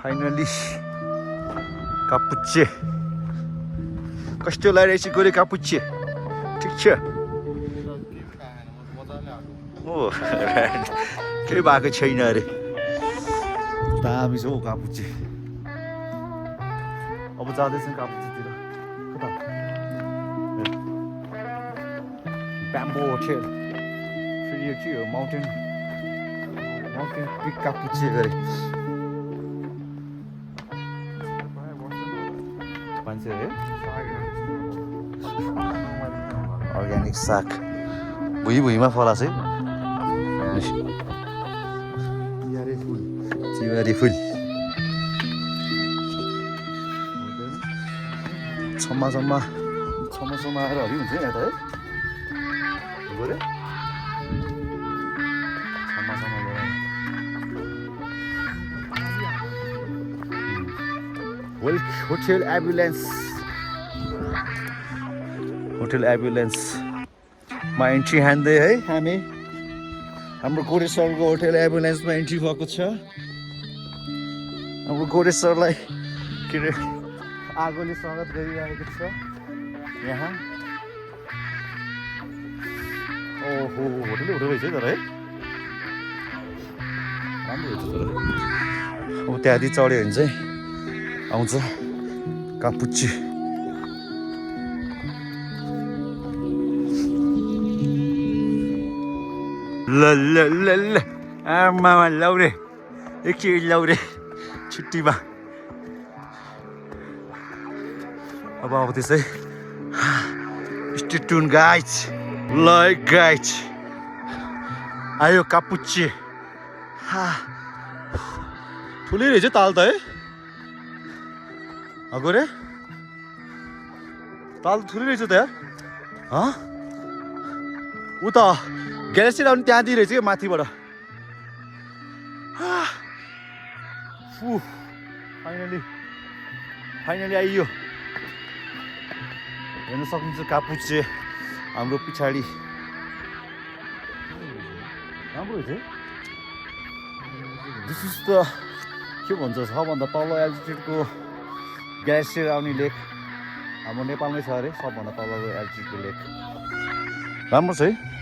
finally Kapuche कस्तो लागिरहेछ गोरे कापुचे ठिक छ ओ केही भएको छैन अरे दामी छ हौ कापुचे अब जाँदैछन् कापुचेतिर कता ब्याम्बो होटेल फेरि यो के हो माउन्टेन पिक कापुचे गरे मान्छे है अर्ग्यानिक साग भुइँमा फलाछ है चिमारी फुल छम्मा आएर हरि हुन्छ यहाँ त है गरे होटल एम्बुलेन्समा एन्ट्री हान्दै है हामी हाम्रो गोरेश्वरको होटल एम्बुलेन्समा एन्ट्री भएको छ हाम्रो गोरेश्वरलाई के अरे आगोले स्वागत गरिरहेको छ यहाँ ओहो होटलै रहेछ है तर है राम्रो रहेछ तर अब त्यहाँदेखि चढ्यो भने चाहिँ आउँछ कापुचे ल आमामा लौरे एकचोटि लौरे छुट्टीमा अब आउँदैछ है स्टेटुन गाइज ल गाइज आयो कापुचे ठुलै रहेछ ताल त है अगोरे ताल ठुलै रहेछ त यार उता ग्यालेक्सी आउने त्यहाँदेखि रहेछ क्या माथिबाट फाइनली आइयो हेर्न सक्नुहुन्छ कापुचे हाम्रो पछाडि राम्रो रहेछ है दिस इज द के भन्छ सबभन्दा तल्लो एल्टिट्युडको ग्यालेक्सियर आउने लेक हाम्रो नेपालमै छ अरे सबभन्दा तलको एल्टिट्युडको लेक राम्रो छ है